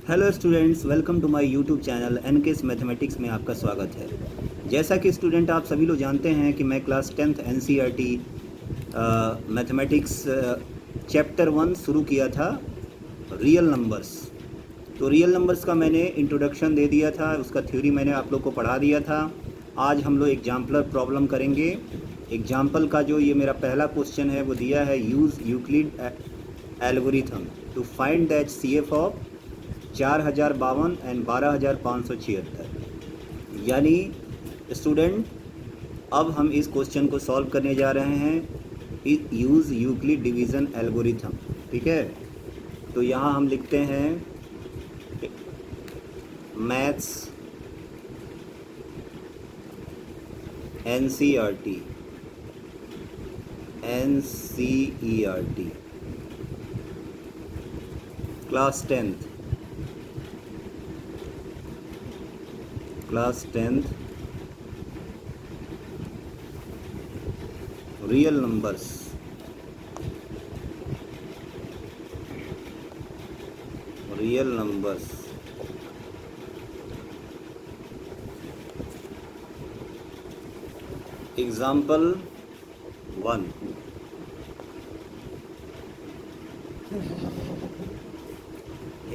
Hello students, welcome to my YouTube channel एनकेस mathematics में आपका स्वागत है। जैसा कि स्टूडेंट आप सभी लोग जानते हैं कि मैं class 10th NCERT mathematics chapter 1 शुरू किया था, रियल नंबर्स। तो रियल नंबर्स का मैंने इंट्रोडक्शन दे दिया था, उसका थ्योरी मैंने आप लोग को पढ़ा दिया था। आज हम लोग एग्जाम्पलर प्रॉब्लम करेंगे। एग्जाम्पल का जो ये मेरा पहला क्वेश्चन है वो दिया है, use Euclid algorithm to find the HCF of 4052 and 12576। यानी स्टूडेंट, अब हम इस क्वेश्चन को सॉल्व करने जा रहे हैं, यूज़ यूक्लिड डिवीज़न एल्गोरिथम। ठीक है, तो यहाँ हम लिखते हैं maths NCERT class 10th real numbers example 1।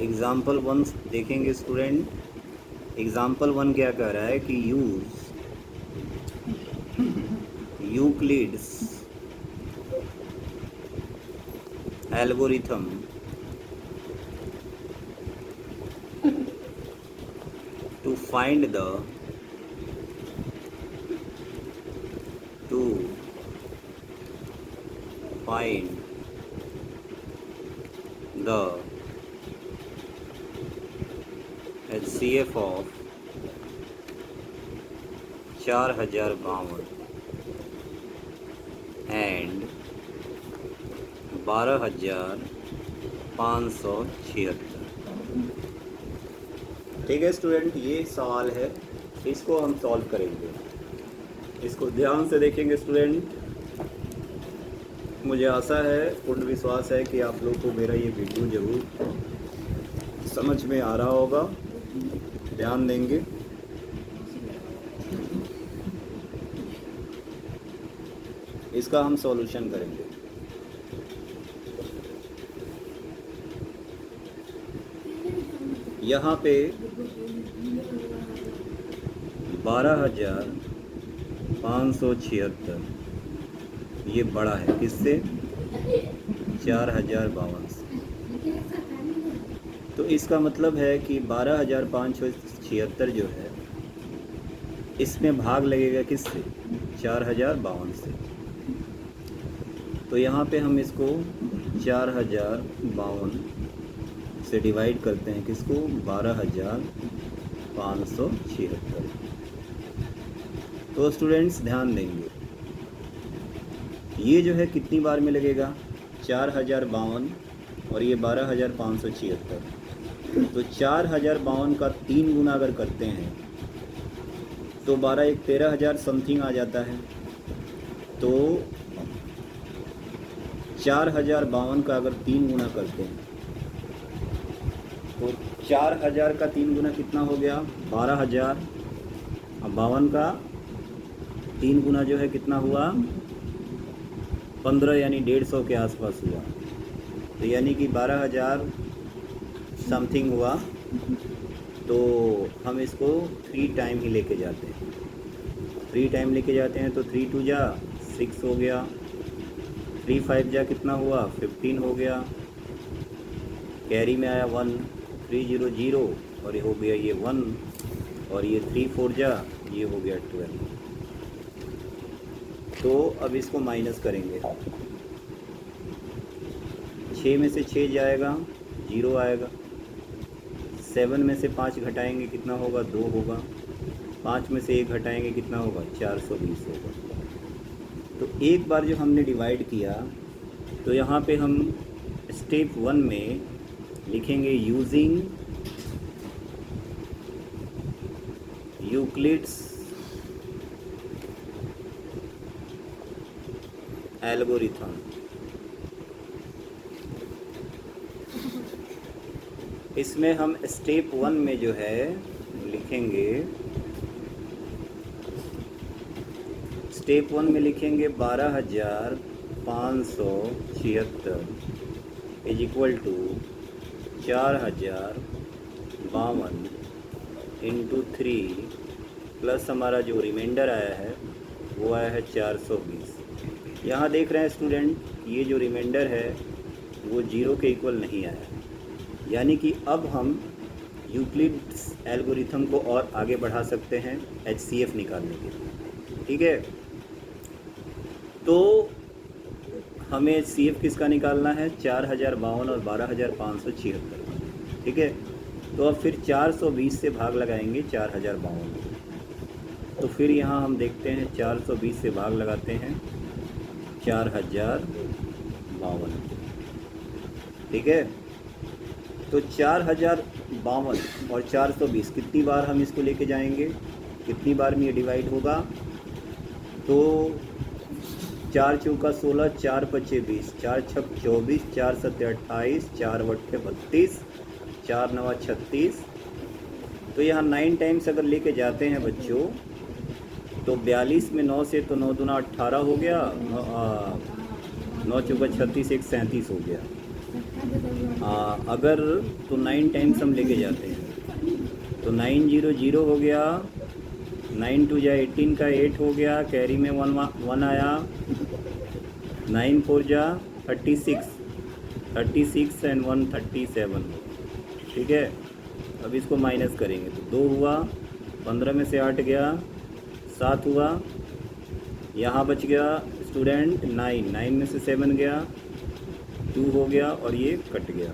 Example 1 देखेंगे स्टूडेंट। एग्जाम्पल 1 क्या कह रहा है कि use Euclid's algorithm to find the HCF of 4052 and 12576। ठीक है स्टूडेंट, ये सवाल है, इसको हम सॉल्व करेंगे। इसको ध्यान से देखेंगे स्टूडेंट। मुझे आशा है, पूर्ण विश्वास है कि आप लोग को मेरा ये वीडियो ज़रूर समझ में आ रहा होगा। ध्यान देंगे। इसका हम सॉल्यूशन करेंगे। यहाँ पे 12576 ये बड़ा है किससे? 4052 से। तो इसका मतलब है कि 12576 जो है, इसमें भाग लगेगा किससे? 4052 से। तो यहाँ पे हम इसको 4052 से डिवाइड करते हैं, किसको? 12576। तो स्टूडेंट्स ध्यान देंगे, ये जो है कितनी बार में लगेगा? 4052 और ये 12576। तो 4052 का 3 गुना अगर करते हैं तो 12 1 13,000 समथिंग आ जाता है। तो 4052 का अगर 3 गुना करते हैं तो 4000 का 3 गुना कितना हो गया? 12,000। अब 52 का 3 गुना जो है कितना हुआ? 15, यानी 150 के आसपास हुआ। तो यानी कि 12,000 समथिंग हुआ। तो हम इसको 3 टाइम ही लेके जाते हैं। 3 टाइम लेके जाते हैं तो 3 2 जा 6 हो गया, 3 5 जा कितना हुआ? 15 हो गया। कैरी में आया 1, 3 0 0 और ये हो गया ये 1, और ये 3 4 जा ये हो गया 12। तो अब इसको माइनस करेंगे। 6 में से 6 जाएगा, 0 आएगा। 7 में से 5 घटाएंगे, कितना होगा? 2 होगा। 5 में से 1 घटाएंगे, कितना होगा? 420 होगा। तो एक बार जो हमने डिवाइड किया, तो यहाँ पे हम स्टेप 1 में लिखेंगे यूजिंग यूक्लिड्स एल्गोरिथम इसमें हम स्टेप 1 में जो है लिखेंगे, स्टेप 1 में लिखेंगे 12,576 is equal to 4,052 into 3 plus हमारा जो रिमाइंडर आया है वो आया है 420। यहाँ देख रहे हैं स्टूडेंट, ये जो रिमाइंडर है वो 0 के इक्वल नहीं आया, यानी कि अब हम यूक्लिड्स एल्गोरिथम को और आगे बढ़ा सकते हैं HCF निकालने के लिए। ठीक है, तो हमें HCF किसका निकालना है? 4,052 और 12,576। ठीक है, तो अब फिर 420 से भाग लगाएंगे 4,052। तो फिर यहाँ हम देखते हैं 420 से भाग लगाते हैं 4,052। ठीक है, तो 4,052 और 420 कितनी बार हम इसको लेके जाएंगे, कितनी बार में ये डिवाइड होगा? तो 4 चौका 16, 4 पचे 20, 4 छक 24, 4 सत्ते 28, 4 वट्ठे 32, 4 नवा 36। तो यहाँ 9 टाइम्स अगर लेके जाते हैं बच्चों तो 42 में 9 से, तो 9 दूना 18 हो गया, 9 चौका 36, 1 37 हो गया। अगर तो 9 टाइम्स हम लेके जाते हैं तो 900 हो गया, 9 2 जा 18 का 8 हो गया, कैरी में 1 आया, 9 4 जा 36 एंड 1 37। ठीक है, अब इसको माइनस करेंगे तो 2 हुआ, 15 में से 8 गया, 7 हुआ, यहाँ बच गया स्टूडेंट 9 में से 7 गया, 2 हो गया और ये कट गया,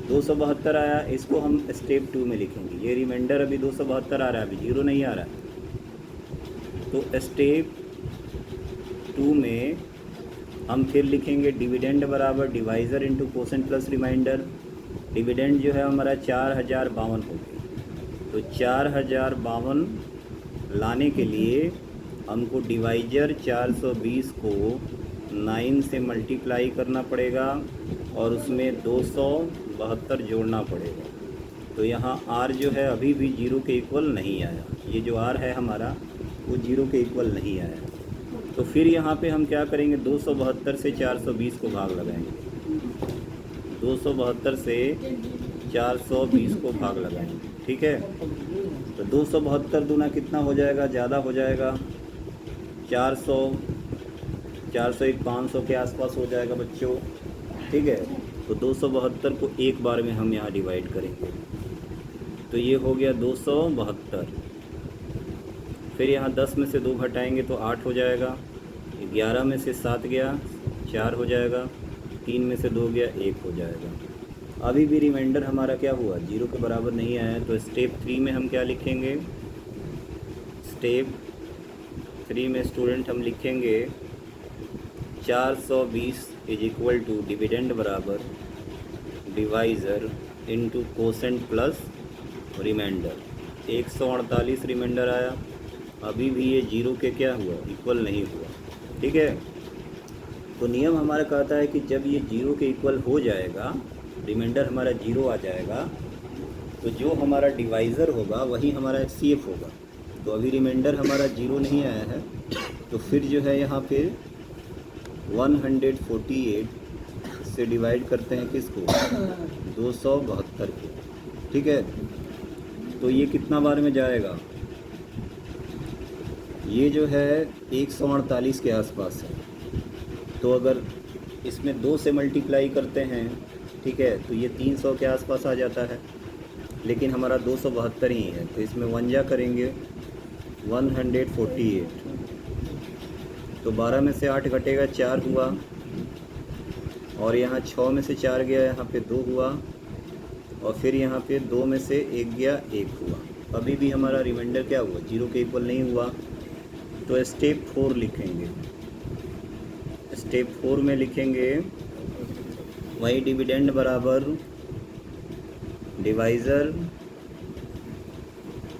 272 आया। इसको हम स्टेप 2 में लिखेंगे। ये रिमाइंडर अभी 272 आ रहा है, अभी 0 नहीं आ रहा है। तो स्टेप 2 में हम फिर लिखेंगे डिविडेंड बराबर divisor into quotient plus remainder. Dividend जो है हमारा 4,052 हो गई, तो 4,052 लाने के लिए हमको डिवाइजर 420 को 9 से मल्टीप्लाई करना पड़ेगा और उसमें 272 जोड़ना पड़ेगा। तो यहाँ R जो है अभी भी 0 के इक्वल नहीं आया, ये जो R है हमारा वो 0 के इक्वल नहीं आया। तो फिर यहाँ पे हम क्या करेंगे, 272 से 420 को भाग लगाएंगे, 272 से 420 को भाग लगाएंगे। ठीक है, तो 272 दूना कितना हो जाएगा, ज़्यादा हो जाएगा, 400 401 500 के आसपास हो जाएगा बच्चों। ठीक है, तो 272 को एक बार में हम यहाँ डिवाइड करेंगे, तो ये हो गया 272। फिर यहाँ 10 में से 2 घटाएंगे तो 8 हो जाएगा, 11 में से 7 गया 4 हो जाएगा, 3 में से 2 गया 1 हो जाएगा। अभी भी रिमाइंडर हमारा क्या हुआ, 0 के बराबर नहीं आया है। तो स्टेप 3 में हम क्या लिखेंगे, स्टेप 3 में स्टूडेंट हम लिखेंगे 420 इज इक्वल टू डिविडेंड बराबर divisor into quotient plus remainder. 148 remainder आया, अभी भी ये 0 के क्या हुआ, इक्वल नहीं हुआ। ठीक है, तो नियम हमारा कहता है कि जब ये 0 के इक्वल हो जाएगा, रिमाइंडर हमारा 0 आ जाएगा, तो जो हमारा डिवाइज़र होगा वही हमारा HCF होगा। तो अभी रिमाइंडर हमारा 0 नहीं आया है, तो फिर जो है यहाँ पे 148 से डिवाइड करते हैं किसको, 272 को। ठीक है, तो ये कितना बार में जाएगा, ये जो है 148 के आसपास है। तो अगर इसमें 2 से मल्टीप्लाई करते हैं, ठीक है, तो ये 300 के आसपास आ जाता है, लेकिन हमारा 272 ही है, तो इसमें 1 जा करेंगे 148। तो 12 में से 8 घटेगा 4 हुआ, और यहाँ 6 में से 4 गया, यहाँ पे 2 हुआ, और फिर यहाँ पे 2 में से 1 गया 1 हुआ। अभी भी हमारा रिमाइंडर क्या हुआ, 0 के इक्वल नहीं हुआ। तो स्टेप 4 लिखेंगे। स्टेप 4 में लिखेंगे वही डिविडेंड बराबर divisor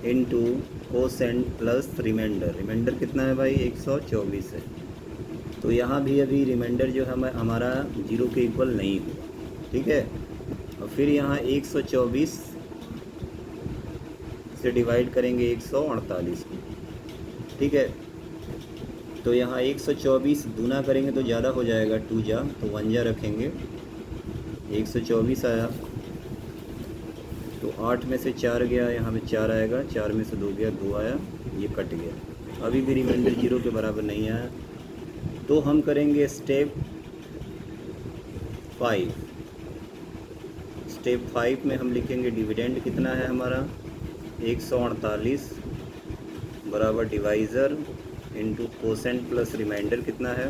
into quotient plus remainder. Remainder कितना है भाई, 124 है। तो यहाँ भी अभी रिमाइंडर जो है हमारा 0 के इक्वल नहीं हुआ। ठीक है, और फिर यहाँ 124 से डिवाइड करेंगे 148 को, ठीक है। तो यहाँ 124 दूना करेंगे तो ज़्यादा हो जाएगा, 2 जा तो 1 जा रखेंगे, 124 आया। तो 8 में से 4 गया, यहाँ में 4 आएगा, 4 में से 2 गया, 2 आया, ये कट गया। अभी भी रिमाइंडर 0 के बराबर नहीं आया। तो हम करेंगे स्टेप 5। स्टेप 5 में हम लिखेंगे डिविडेंड कितना है हमारा, 148 बराबर divisor into quotient plus remainder कितना है,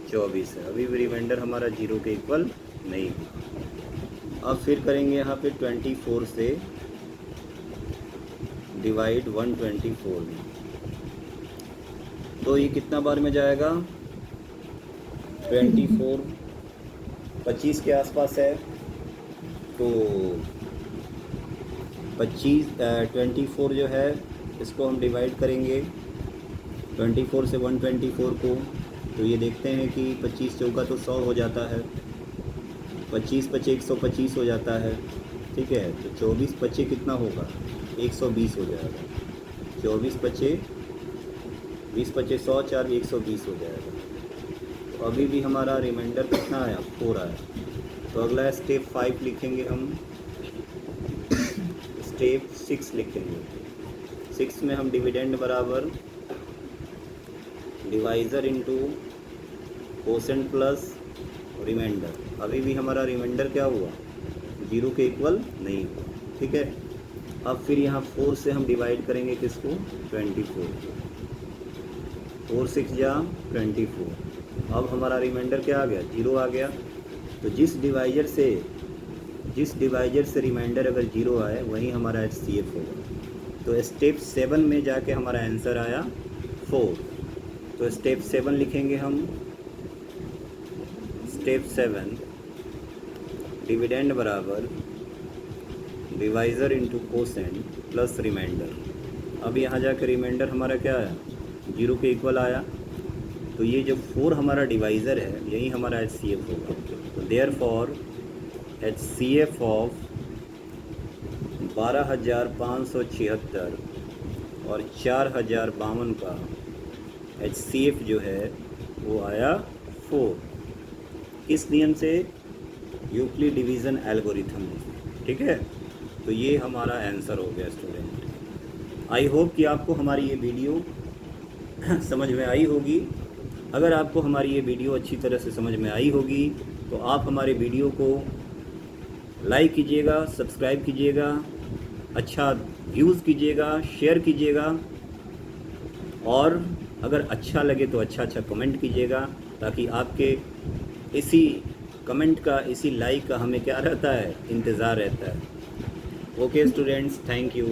24 है। अभी भी रिमाइंडर हमारा 0 के इक्वल नहीं। अब फिर करेंगे यहाँ पे 24 से डिवाइड 124 में, तो ये कितना बार में जाएगा, 24 25 के आसपास है। तो 24 जो है इसको हम डिवाइड करेंगे 24 से 124 को, तो ये देखते हैं कि 25 चौका तो 100 हो जाता है, 25 पचे 125 हो जाता है, ठीक है। तो 24 पचे कितना होगा, 120 हो जाएगा। 24 पचे 20 पचे 100, 4 120 हो जाएगा। तो अभी भी हमारा रिमाइंडर कितना आया, 4 आया। तो अगला स्टेप 5 लिखेंगे हम, स्टेप 6 लिखेंगे। 6 में हम डिविडेंड बराबर divisor into quotient plus remainder. अभी भी हमारा रिमाइंडर क्या हुआ, 0 के इक्वल नहीं हुआ, ठीक है। अब फिर यहाँ 4 से हम डिवाइड करेंगे किसको, 24 को। 4 6 जा 24। अब हमारा रिमाइंडर क्या आ गया, 0 आ गया। तो जिस डिवाइजर से रिमाइंडर अगर 0 आए वही हमारा HCF होगा। तो स्टेप 7 में जाके हमारा आंसर आया 4। तो स्टेप 7 लिखेंगे हम, स्टेप 7 डिविडेंड बराबर divisor into quotient plus remainder. अब यहाँ जाकर रिमाइंडर हमारा क्या आया, 0 के इक्वल आया। तो ये जो 4 हमारा डिवाइज़र है यही हमारा HCF होगा। तो देयरफॉर HCF ऑफ 12,576 और 4,052 का HCF जो है वो आया 4। किस नियम से, यूक्लिड डिवीज़न एल्गोरिथम, ठीक है। तो ये हमारा आंसर हो गया स्टूडेंट। आई होप कि आपको हमारी ये वीडियो समझ में आई होगी। अगर आपको हमारी ये वीडियो अच्छी तरह से समझ में आई होगी तो आप हमारे वीडियो को लाइक कीजिएगा, सब्सक्राइब कीजिएगा, अच्छा व्यूज़ कीजिएगा, शेयर कीजिएगा, और अगर अच्छा लगे तो अच्छा कमेंट कीजिएगा, ताकि आपके इसी कमेंट का, इसी लाइक का हमें क्या रहता है, इंतज़ार रहता है। Okay students, thank you.